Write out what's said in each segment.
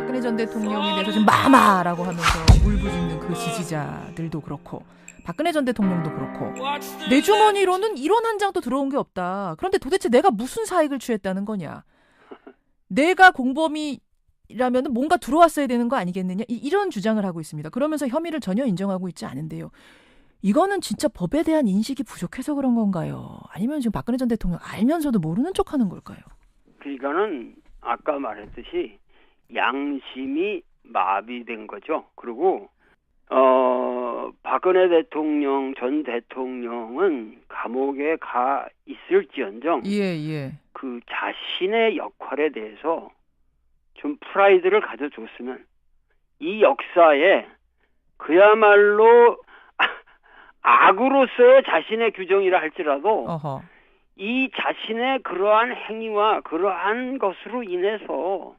박근혜 전 대통령에 대해서 좀 마마라고 하면서 울부짖는 그 지지자들도 그렇고 박근혜 전 대통령도 그렇고 내 주머니로는 1원 한 장도 들어온 게 없다. 그런데 도대체 내가 무슨 사익을 취했다는 거냐. 내가 공범이라면 뭔가 들어왔어야 되는 거 아니겠느냐. 이런 주장을 하고 있습니다. 그러면서 혐의를 전혀 인정하고 있지 않은데요. 이거는 진짜 법에 대한 인식이 부족해서 그런 건가요? 아니면 지금 박근혜 전 대통령 알면서도 모르는 척하는 걸까요? 이거는 아까 말했듯이 양심이 마비된 거죠. 그리고 박근혜 대통령 전 대통령은 감옥에 가 있을지언정 예. 그 자신의 역할에 대해서 좀 프라이드를 가져줬으면 이 역사에 그야말로 악으로서의 자신의 규정이라 할지라도 어허. 이 자신의 그러한 행위와 그러한 것으로 인해서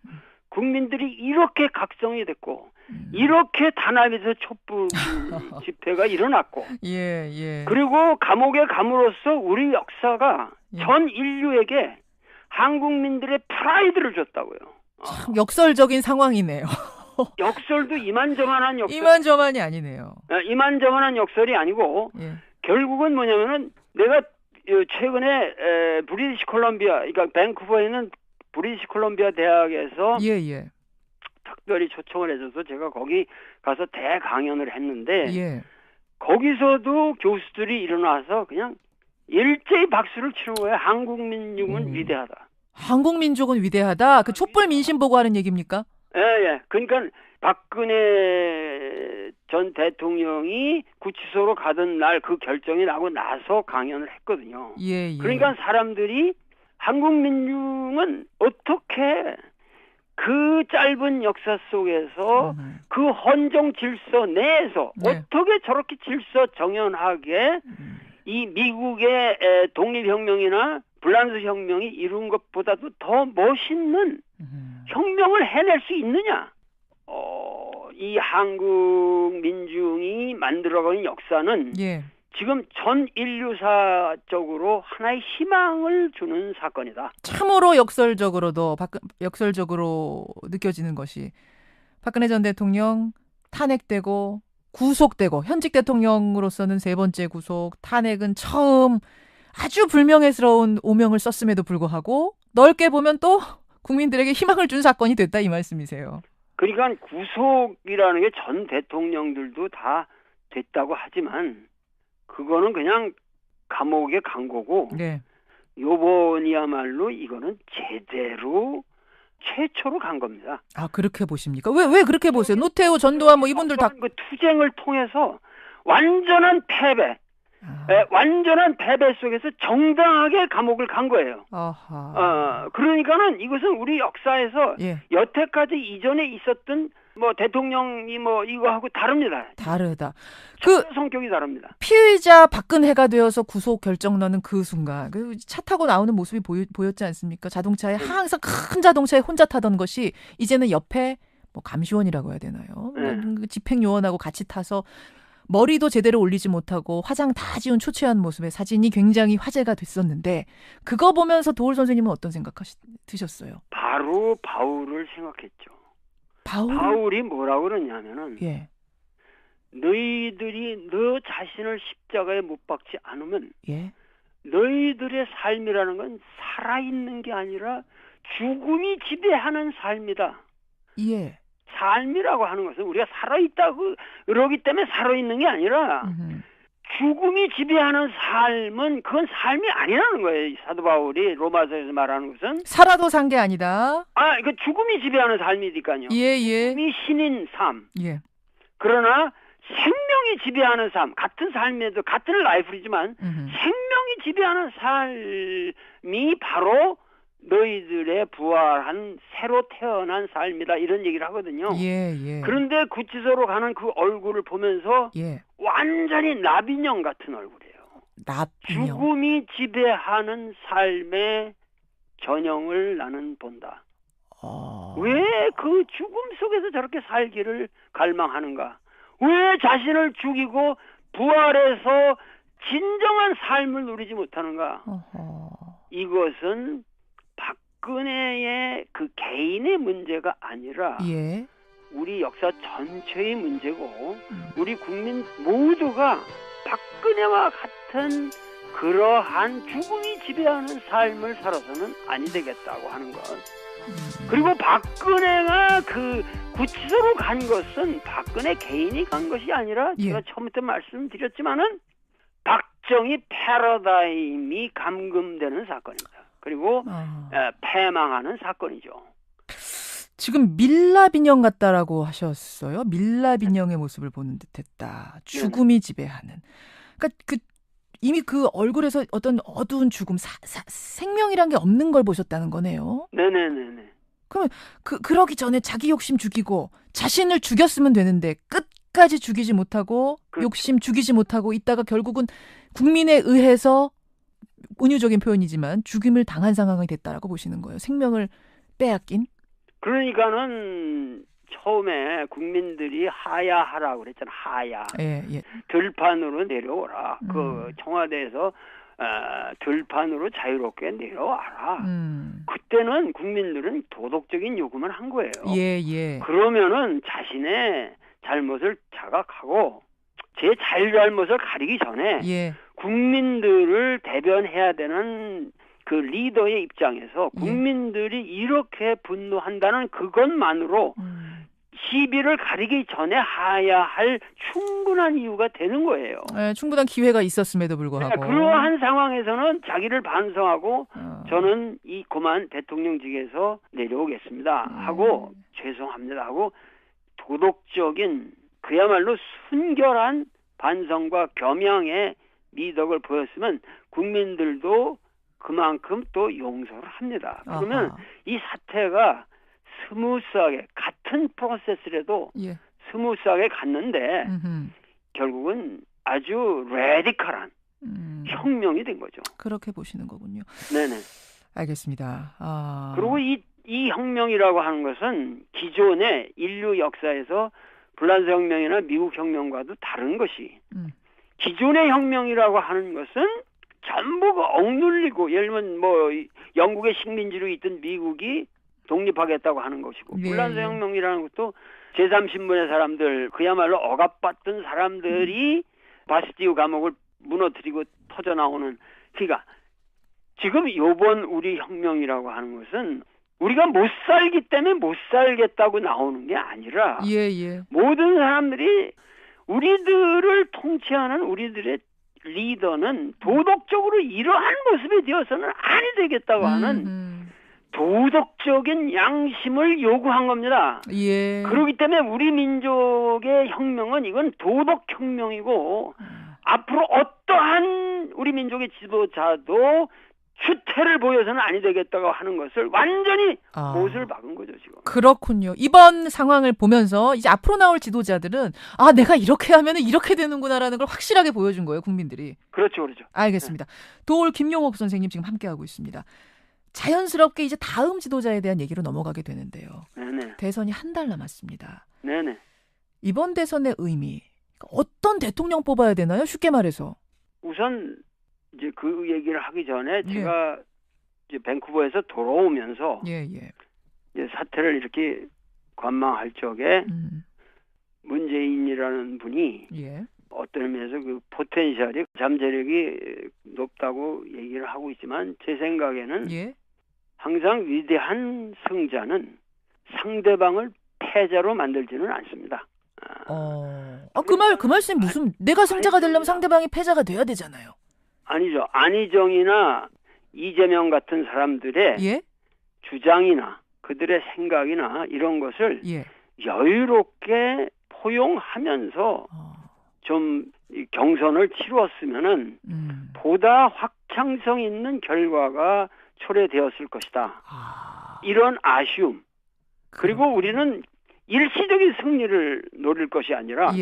국민들이 이렇게 각성이 됐고 이렇게 단합에서 촛불 집회가 일어났고 예. 그리고 감옥에 감으로써 우리 역사가 전 인류에게 한국민들의 프라이드를 줬다고요. 참 역설적인 상황이네요. 역설도 이만저만한 역설. 이만저만이 아니네요. 이만저만한 역설이 아니고 결국은 뭐냐면은 내가 최근에 브리티시 콜럼비아, 그러니까 밴쿠버에 있는 브리티시 콜럼비아 대학에서 특별히 초청을 해줘서 제가 거기 가서 대강연을 했는데 거기서도 교수들이 일어나서 그냥 일제히 박수를 치는 거예요. 한국 민족은 위대하다. 한국 민족은 위대하다. 그 촛불 민심 보고 하는 얘기입니까? 예. 그러니까 박근혜 전 대통령이 구치소로 가던 날 그 결정이 나고 나서 강연을 했거든요. 그러니까 사람들이 한국 민중은 어떻게 그 짧은 역사 속에서 그 헌정 질서 내에서 어떻게 저렇게 질서 정연하게 이 미국의 독립혁명이나 불란서 혁명이 이룬 것보다도 더 멋있는 혁명을 해낼 수 있느냐. 이 한국 민중이 만들어가는 역사는 지금 전 인류사적으로 하나의 희망을 주는 사건이다. 참으로 역설적으로 느껴지는 것이 박근혜 전 대통령 탄핵되고 구속되고 현직 대통령으로서는 3번째 구속, 탄핵은 처음 아주 불명예스러운 오명을 썼음에도 불구하고 넓게 보면 또 국민들에게 희망을 준 사건이 됐다 이 말씀이세요. 그러니까 구속이라는 게 전 대통령들도 다 됐다고 하지만 그거는 그냥 감옥에 간 거고 요번이야말로 이거는 제대로 최초로 간 겁니다. 아 그렇게 보십니까? 왜 그렇게 보세요? 노태우, 전두환 뭐 이분들 다 그 투쟁을 통해서 완전한 패배, 완전한 패배 속에서 정당하게 감옥을 간 거예요. 그러니까는 이것은 우리 역사에서 여태까지 이전에 있었던 뭐 대통령이 뭐 이거하고 다릅니다. 다르다. 그 성격이 다릅니다. 피의자 박근혜가 되어서 구속 결정 나는 그 순간 그 차 타고 나오는 모습이 보였지 않습니까? 자동차에 항상 큰 자동차에 혼자 타던 것이 이제는 옆에 뭐 감시원이라고 해야 되나요? 집행요원하고 같이 타서 머리도 제대로 올리지 못하고 화장 다 지운 초췌한 모습의 사진이 굉장히 화제가 됐었는데 그거 보면서 도울 선생님은 어떤 생각 드셨어요? 바로 바울을 생각했죠. 바울이 뭐라고 그러냐면은 너희들이 너 자신을 십자가에 못 박지 않으면 너희들의 삶이라는 건 살아있는 게 아니라 죽음이 지배하는 삶이다. 삶이라고 하는 것은 우리가 살아있다고 그러기 때문에 살아있는 게 아니라 죽음이 지배하는 삶은 그건 삶이 아니라는 거예요. 사도 바울이 로마서에서 말하는 것은 살아도 산 게 아니다. 그 죽음이 지배하는 삶이니까요. 죽음이 신인 삶. 그러나 생명이 지배하는 삶, 같은 삶에도 같은 라이프이지만 생명이 지배하는 삶이 바로 너희들의 부활한 새로 태어난 삶이다 이런 얘기를 하거든요. 그런데 구치소로 가는 그 얼굴을 보면서 완전히 나비령 같은 얼굴이에요. 죽음이 지배하는 삶의 전형을 나는 본다. 왜 그 죽음 속에서 저렇게 살기를 갈망하는가? 왜 자신을 죽이고 부활해서 진정한 삶을 누리지 못하는가? 이것은 박근혜의 그 개인의 문제가 아니라 예. 우리 역사 전체의 문제고 우리 국민 모두가 박근혜와 같은 그러한 죽음이 지배하는 삶을 살아서는 아니 되겠다고 하는 것. 그리고 박근혜가 그 구치소로 간 것은 박근혜 개인이 간 것이 아니라 예. 제가 처음부터 말씀드렸지만은 박정희 패러다임이 감금되는 사건입니다. 그리고 패망하는 사건이죠. 지금 밀랍인형 같다라고 하셨어요. 밀랍인형의 모습을 보는 듯했다. 죽음이 지배하는. 그러니까 이미 그 얼굴에서 어떤 어두운 죽음, 생명이란 게 없는 걸 보셨다는 거네요. 네네네네. 그러면 그러기 전에 자기 욕심 죽이고 자신을 죽였으면 되는데 끝까지 죽이지 못하고 그렇죠. 욕심 죽이지 못하고 있다가 결국은 국민에 의해서 은유적인 표현이지만 죽임을 당한 상황이 됐다라고 보시는 거예요. 생명을 빼앗긴. 그러니까는 처음에 국민들이 하야하라고 그랬잖아. 하야. 예. 들판으로 내려오라. 그 청와대에서 들판으로 자유롭게 내려와라. 그때는 국민들은 도덕적인 요구만 한 거예요. 예. 그러면은 자신의 잘못을 자각하고 제 잘못을 가리기 전에 예. 국민들을 대변해야 되는 그 리더의 입장에서 국민들이 이렇게 분노한다는 그것만으로 시비를 가리기 전에 해야 할 충분한 이유가 되는 거예요. 네, 충분한 기회가 있었음에도 불구하고. 그러한 상황에서는 자기를 반성하고 저는 그만 대통령직에서 내려오겠습니다 하고 죄송합니다 하고 도덕적인 그야말로 순결한 반성과 겸양의 미덕을 보였으면 국민들도 그만큼 또 용서를 합니다. 그러면 이 사태가 스무스하게 같은 프로세스라도 스무스하게 갔는데 결국은 아주 레디컬한 혁명이 된 거죠. 그렇게 보시는 거군요. 네네. 알겠습니다. 그리고 이 혁명이라고 하는 것은 기존의 인류 역사에서 불란서 혁명이나 미국 혁명과도 다른 것이 기존의 혁명이라고 하는 것은 전부 억눌리고 예를 들면 영국의 식민지로 있던 미국이 독립하겠다고 하는 것이고 불란서 혁명이라는 것도 제3신분의 사람들 그야말로 억압받던 사람들이 바스티유 감옥을 무너뜨리고 터져나오는 그러니까 지금 이번 우리 혁명이라고 하는 것은 우리가 못 살기 때문에 못 살겠다고 나오는 게 아니라 모든 사람들이 우리들을 통치하는 우리들의 리더는 도덕적으로 이러한 모습이 되어서는 아니 되겠다고 하는 도덕적인 양심을 요구한 겁니다. 그렇기 때문에 우리 민족의 혁명은 이건 도덕혁명이고 앞으로 어떠한 우리 민족의 지도자도 추태를 보여서는 아니 되겠다고 하는 것을 완전히 못을 박은 거죠, 지금. 그렇군요. 이번 상황을 보면서 이제 앞으로 나올 지도자들은 내가 이렇게 하면 이렇게 되는구나라는 걸 확실하게 보여준 거예요, 국민들이. 그렇죠. 알겠습니다. 도올 김용옥 선생님 지금 함께하고 있습니다. 자연스럽게 이제 다음 지도자에 대한 얘기로 넘어가게 되는데요. 네네. 대선이 한 달 남았습니다. 네네. 이번 대선의 의미, 어떤 대통령 뽑아야 되나요? 쉽게 말해서. 우선 이제 그 얘기를 하기 전에 제가 이제 밴쿠버에서 돌아오면서 이제 사태를 이렇게 관망할 적에 문재인이라는 분이 어떤 의미에서 그 포텐셜이 잠재력이 높다고 얘기를 하고 있지만 제 생각에는 항상 위대한 승자는 상대방을 패자로 만들지는 않습니다. 그 말씀이 무슨 내가 승자가 되려면 상대방이 패자가 돼야 되잖아요. 아니죠. 안희정이나 이재명 같은 사람들의 주장이나 그들의 생각이나 이런 것을 여유롭게 포용하면서 좀 경선을 치루었으면은 보다 확장성 있는 결과가 초래되었을 것이다. 이런 아쉬움. 그리고 우리는 일시적인 승리를 노릴 것이 아니라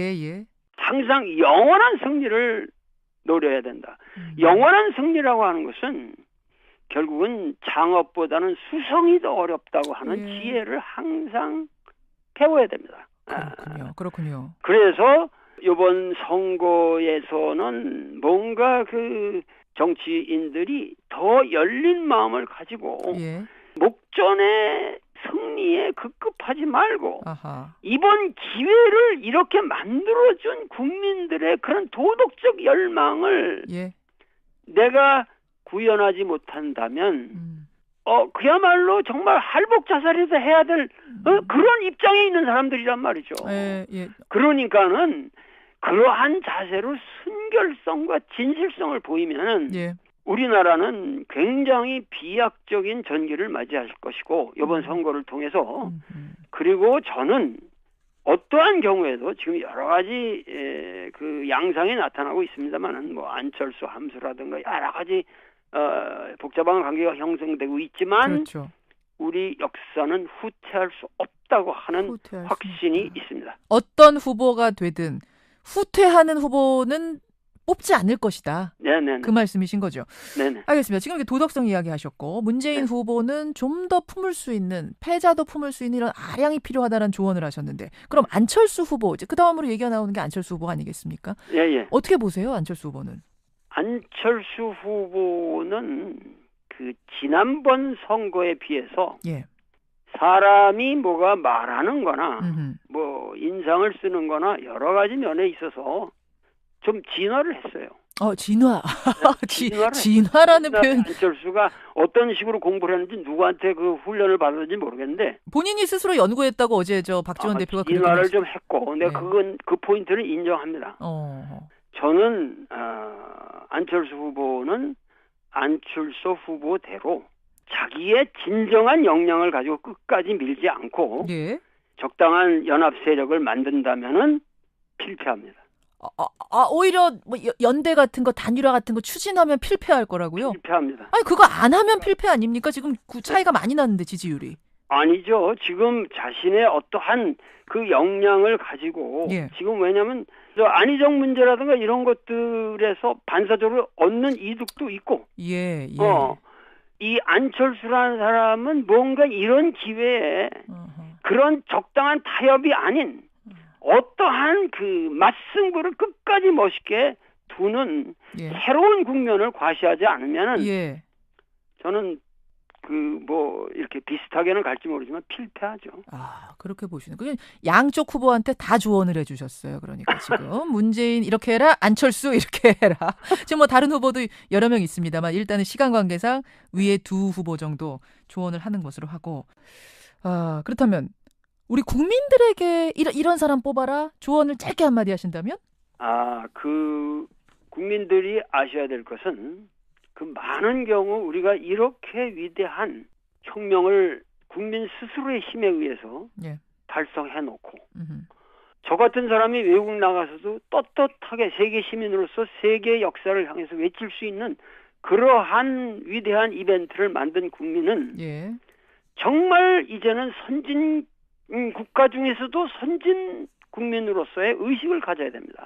항상 영원한 승리를 노려야 된다. 영원한 승리라고 하는 것은 결국은 장업보다는 수성이 더 어렵다고 하는 지혜를 항상 배워야 됩니다. 그렇군요. 그래서 이번 선거에서는 뭔가 그 정치인들이 더 열린 마음을 가지고 역전의 승리에 급급하지 말고 아하. 이번 기회를 이렇게 만들어준 국민들의 그런 도덕적 열망을 예. 내가 구현하지 못한다면 그야말로 정말 할복자살에서 해야 될 그런 입장에 있는 사람들이란 말이죠. 예. 그러니까는 그러한 자세로 순결성과 진실성을 보이면은 예. 우리나라는 굉장히 비약적인 전기를 맞이할 것이고 이번 선거를 통해서 그리고 저는 어떠한 경우에도 지금 여러 가지 그 양상이 나타나고 있습니다만은 뭐 안철수 함수라든가 여러 가지 복잡한 관계가 형성되고 있지만 그렇죠. 우리 역사는 후퇴할 수 없다고 하는 확신이 있습니다. 어떤 후보가 되든 후퇴하는 후보는 뽑지 않을 것이다. 네네. 그 말씀이신 거죠. 네네. 알겠습니다. 지금 이렇게 도덕성 이야기하셨고 문재인 후보는 좀 더 품을 수 있는 패자도 품을 수 있는 이런 아량이 필요하다는 조언을 하셨는데 그럼 안철수 후보 이제 그 다음으로 얘기가 나오는 게 안철수 후보 아니겠습니까? 예. 어떻게 보세요, 안철수 후보는? 안철수 후보는 그 지난번 선거에 비해서 사람이 뭐가 말하는 거나 뭐 인상을 쓰는 거나 여러 가지 면에 있어서 좀 진화를 했어요. 진화. 진화라는 표현. 안철수가 어떤 식으로 공부를 했는지 누구한테 그 훈련을 받았는지 모르겠는데 본인이 스스로 연구했다고 어제 박지원 대표가 진화를 좀 했고 근데 그건 그 포인트를 인정합니다. 저는 안철수 후보는 안철수 후보대로 자기의 진정한 역량을 가지고 끝까지 밀지 않고 적당한 연합 세력을 만든다면은 필패합니다. 오히려 뭐 연대 같은 거 단일화 같은 거 추진하면 필패할 거라고요? 필패합니다. 아니 그거 안 하면 필패 아닙니까? 지금 그 차이가 많이 났는데 지지율이. 아니죠. 지금 자신의 어떠한 그 역량을 가지고 지금 왜냐하면 안희정 문제라든가 이런 것들에서 반사적으로 얻는 이득도 있고 이 안철수라는 사람은 뭔가 이런 기회에 그런 적당한 타협이 아닌 어떠한 그 맞승부를 끝까지 멋있게 두는 새로운 국면을 과시하지 않으면은 저는 그 뭐 이렇게 비슷하게는 갈지 모르지만 필패하죠. 그렇게 보시는. 그게 양쪽 후보한테 다 조언을 해주셨어요. 그러니까 지금 문재인 이렇게 해라, 안철수 이렇게 해라. 지금 뭐 다른 후보도 여러 명 있습니다만 일단은 시간 관계상 위에 두 후보 정도 조언을 하는 것으로 하고. 그렇다면 우리 국민들에게 이런 사람 뽑아라 조언을 짧게 한마디 하신다면? 그 국민들이 아셔야 될 것은 그 많은 경우 우리가 이렇게 위대한 혁명을 국민 스스로의 힘에 의해서 달성해놓고 저 같은 사람이 외국 나가서도 떳떳하게 세계 시민으로서 세계 역사를 향해서 외칠 수 있는 그러한 위대한 이벤트를 만든 국민은 정말 이제는 선진 국가 중에서도 선진 국민으로서의 의식을 가져야 됩니다.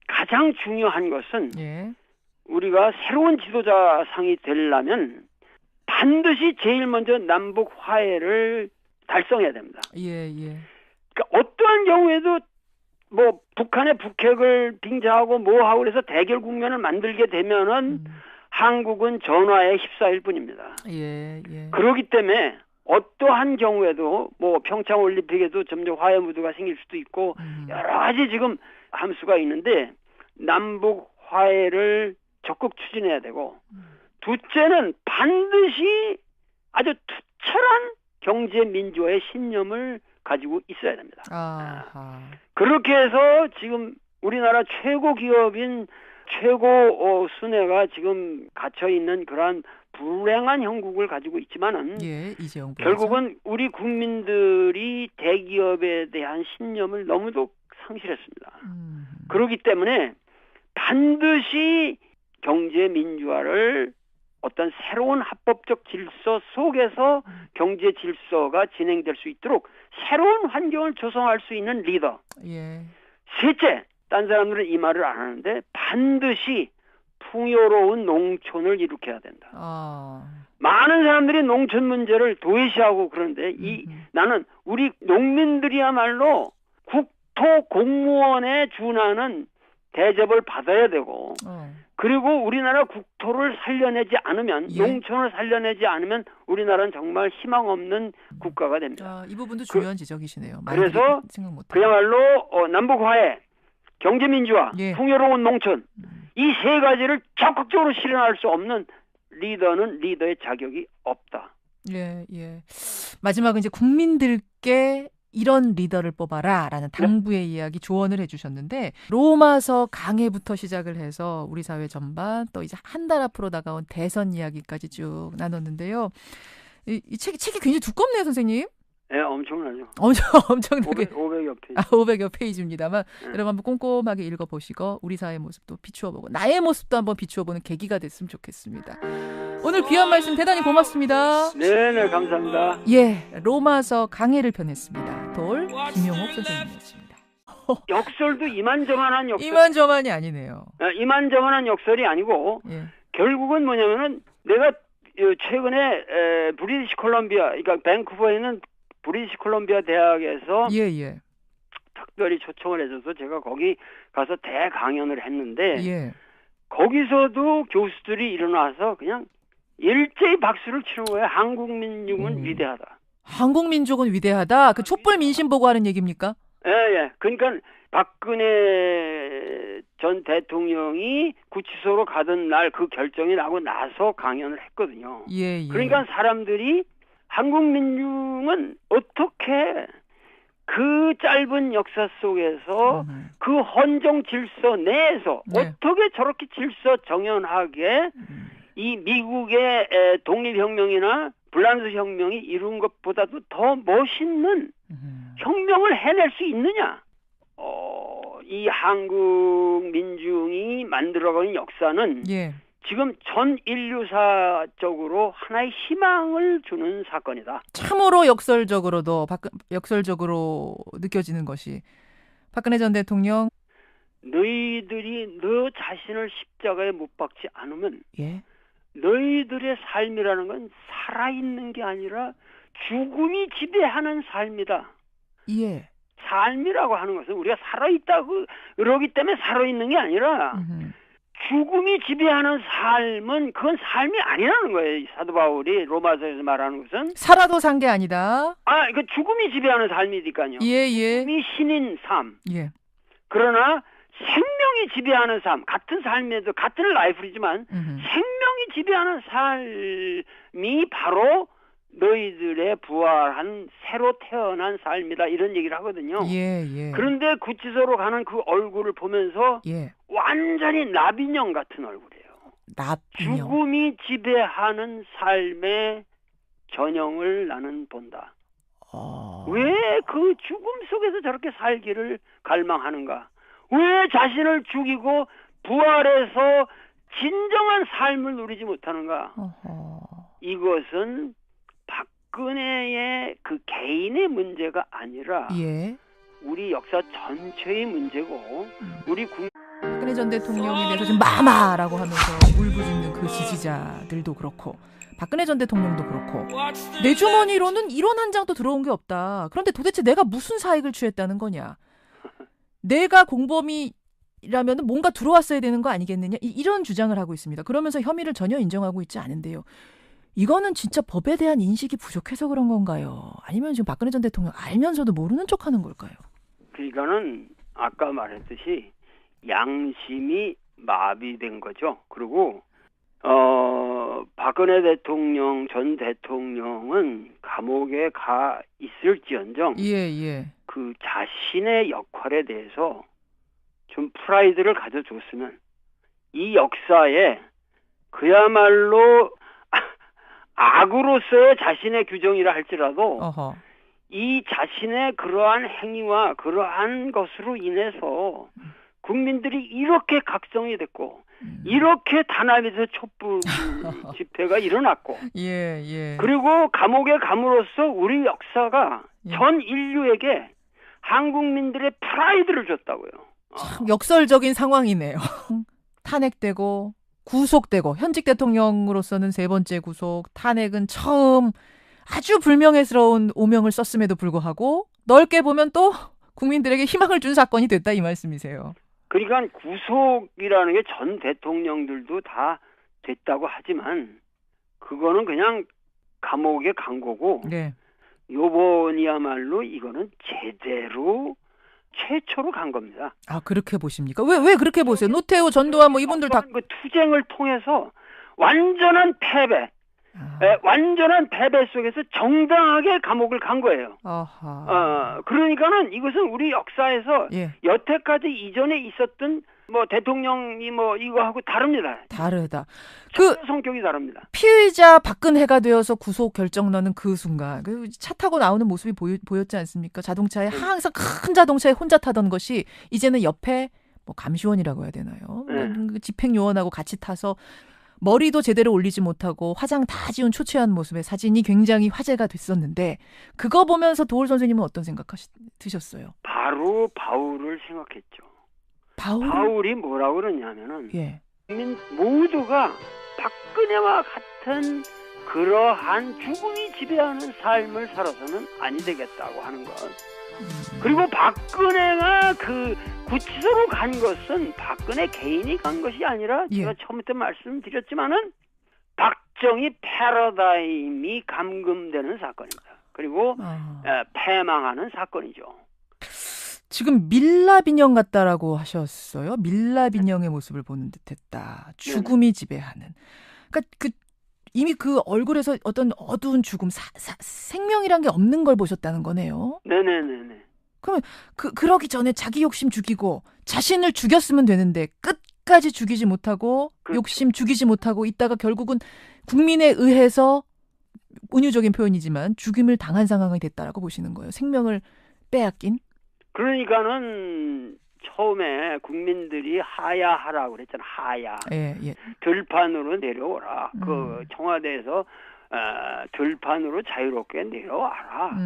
가장 중요한 것은 우리가 새로운 지도자상이 되려면 반드시 제일 먼저 남북 화해를 달성해야 됩니다. 그러니까 어떠한 경우에도 뭐 북한의 북핵을 빙자하고 뭐하고 그래서 대결 국면을 만들게 되면은 한국은 전화에 휩싸일 뿐입니다. 그렇기 때문에 어떠한 경우에도 뭐 평창올림픽에도 점점 화해 무드가 생길 수도 있고 여러 가지 지금 함수가 있는데 남북 화해를 적극 추진해야 되고 둘째는 반드시 아주 투철한 경제 민주화의 신념을 가지고 있어야 됩니다. 그렇게 해서 지금 우리나라 최고 기업인 최고 순회가 지금 갇혀 있는 그러한 불행한 형국을 가지고 있지만은 결국은 우리 국민들이 대기업에 대한 신념을 너무도 상실했습니다. 그렇기 때문에 반드시 경제 민주화를 어떤 새로운 합법적 질서 속에서 경제 질서가 진행될 수 있도록 새로운 환경을 조성할 수 있는 리더. 셋째, 딴 사람들은 이 말을 안 하는데 반드시 풍요로운 농촌을 일으켜야 된다. 많은 사람들이 농촌 문제를 도외시하고 그러는데 나는 우리 농민들이야말로 국토 공무원에 준하는 대접을 받아야 되고 그리고 우리나라 국토를 살려내지 않으면 농촌을 살려내지 않으면 우리나라는 정말 희망 없는 국가가 됩니다. 이 부분도 중요한 지적이시네요. 그래서 그야말로 남북 화해, 경제민주화, 풍요로운 농촌 이 세 가지를 적극적으로 실현할 수 없는 리더는 리더의 자격이 없다. 예. 마지막은 이제 국민들께 이런 리더를 뽑아라라는 당부의 이야기 조언을 해주셨는데 로마서 강해부터 시작을 해서 우리 사회 전반 또 이제 한 달 앞으로 다가온 대선 이야기까지 쭉 나눴는데요. 이 책이 굉장히 두껍네요, 선생님. 네, 엄청나죠. 엄청나게 500여 페이지. 500여 페이지입니다만 여러분 한번 꼼꼼하게 읽어보시고 우리 사회 모습도 비추어보고 나의 모습도 한번 비추어보는 계기가 됐으면 좋겠습니다. 오늘 귀한 말씀 대단히 고맙습니다. 네, 감사합니다. 로마서 강해를 펴냈습니다. 돌 김용옥 선생님이었습니다. 역설도 이만저만한 역설. 이만저만이 아니네요. 이만저만한 역설이 아니고 결국은 뭐냐면은 내가 최근에 브리티시 콜럼비아, 그러니까 밴쿠버에 있는 브리티시 콜럼비아 대학에서 특별히 초청을 해줘서 제가 거기 가서 대강연을 했는데 거기서도 교수들이 일어나서 그냥 일제히 박수를 치는 거예요. 한국 민족은 위대하다. 한국 민족은 위대하다. 그 촛불 민심 보고 하는 얘기입니까? 예. 그러니까 박근혜 전 대통령이 구치소로 가던 날 그 결정이 나고 나서 강연을 했거든요. 그러니까 사람들이 한국 민중은 어떻게 그 짧은 역사 속에서 그 헌정 질서 내에서 어떻게 저렇게 질서 정연하게 이 미국의 독립혁명이나 불란서 혁명이 이룬 것보다도 더 멋있는 혁명을 해낼 수 있느냐. 이 한국 민중이 만들어가는 역사는 지금 전 인류사적으로 하나의 희망을 주는 사건이다. 참으로 역설적으로 느껴지는 것이 박근혜 전 대통령 너희들이 너 자신을 십자가에 못 박지 않으면 너희들의 삶이라는 건 살아있는 게 아니라 죽음이 지배하는 삶이다. 삶이라고 하는 것은 우리가 살아있다고 그러기 때문에 살아있는 게 아니라 죽음이 지배하는 삶은 그건 삶이 아니라는 거예요. 사도 바울이 로마서에서 말하는 것은 살아도 산 게 아니다. 그 죽음이 지배하는 삶이니까요. 죽음이 신인 삶. 그러나 생명이 지배하는 삶, 같은 삶에도 같은 라이프이지만 생명이 지배하는 삶이 바로 너희들의 부활한 새로 태어난 삶이다 이런 얘기를 하거든요. 그런데 구치소로 가는 그 얼굴을 보면서 완전히 나비령 같은 얼굴이에요. 죽음이 지배하는 삶의 전형을 나는 본다. 왜 그 죽음 속에서 저렇게 살기를 갈망하는가? 왜 자신을 죽이고 부활해서 진정한 삶을 누리지 못하는가? 이것은 박근혜의 그 개인의 문제가 아니라 우리 역사 전체의 문제고 우리 박근혜 전 대통령에 대해서 지금 마마라고 하면서 울부짖는 그 지지자들도 그렇고 박근혜 전 대통령도 그렇고 내 주머니로는 1원 한 장도 들어온 게 없다. 그런데 도대체 내가 무슨 사익을 취했다는 거냐. 내가 공범이라면 뭔가 들어왔어야 되는 거 아니겠느냐. 이런 주장을 하고 있습니다. 그러면서 혐의를 전혀 인정하고 있지 않은데요. 이거는 진짜 법에 대한 인식이 부족해서 그런 건가요? 아니면 지금 박근혜 전 대통령 알면서도 모르는 척하는 걸까요? 그러니까는 아까 말했듯이 양심이 마비된 거죠. 그리고 박근혜 대통령 전 대통령은 감옥에 가 있을지언정 그 자신의 역할에 대해서 좀 프라이드를 가져줬으면 이 역사에 그야말로 악으로서의 자신의 규정이라 할지라도 이 자신의 그러한 행위와 그러한 것으로 인해서 국민들이 이렇게 각성이 됐고 이렇게 단합에서 촛불 집회가 일어났고 그리고 감옥에 감으로써 우리 역사가 전 인류에게 한국민들의 프라이드를 줬다고요. 참 역설적인 상황이네요. 탄핵되고 구속되고 현직 대통령으로서는 3번째 구속, 탄핵은 처음 아주 불명예스러운 오명을 썼음에도 불구하고 넓게 보면 또 국민들에게 희망을 준 사건이 됐다 이 말씀이세요. 그러니까 구속이라는 게 전 대통령들도 다 됐다고 하지만 그거는 그냥 감옥에 간 거고 네. 요번이야말로 이거는 제대로 최초로 간 겁니다. 아, 그렇게 보십니까? 왜 그렇게 보세요? 노태우, 전두환 뭐 이분들 다 그 투쟁을 통해서 완전한 패배, 완전한 패배 속에서 정당하게 감옥을 간 거예요. 그러니까는 이것은 우리 역사에서 예. 여태까지 이전에 있었던 뭐 대통령이 뭐 이거하고 다릅니다. 다르다. 그 성격이 다릅니다. 피의자 박근혜가 되어서 구속 결정나는 그 순간 차 타고 나오는 모습이 보였지 않습니까? 자동차에 항상 큰 자동차에 혼자 타던 것이 이제는 옆에 뭐 감시원이라고 해야 되나요? 집행요원하고 같이 타서 머리도 제대로 올리지 못하고 화장 다 지운 초췌한 모습의 사진이 굉장히 화제가 됐었는데 그거 보면서 도올 선생님은 어떤 생각 드셨어요? 바로 바울을 생각했죠. 바울이 뭐라고 그러냐면은 국민 모두가 박근혜와 같은 그러한 죽음이 지배하는 삶을 살아서는 아니 되겠다고 하는 것. 그리고 박근혜가 그 구치소로 간 것은 박근혜 개인이 간 것이 아니라 제가 처음부터 말씀드렸지만은 박정희 패러다임이 감금되는 사건입니다. 그리고 패망하는 사건이죠. 지금 밀랍인형 같다라고 하셨어요. 밀랍인형의 모습을 보는 듯했다. 죽음이 지배하는. 그러니까 이미 그 얼굴에서 어떤 어두운 죽음, 생명이란 게 없는 걸 보셨다는 거네요. 네네네네. 그러면 그러기 전에 자기 욕심 죽이고 자신을 죽였으면 되는데 끝까지 죽이지 못하고 욕심 죽이지 못하고 있다가 결국은 국민에 의해서 은유적인 표현이지만 죽임을 당한 상황이 됐다라고 보시는 거예요. 생명을 빼앗긴. 그러니까는 처음에 국민들이 하야하라고 그랬잖아. 하야. 들판으로 내려오라. 그 청와대에서 들판으로 자유롭게 내려와라.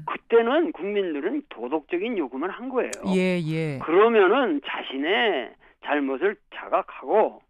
그때는 국민들은 도덕적인 요구만 한 거예요. 그러면은 자신의 잘못을 자각하고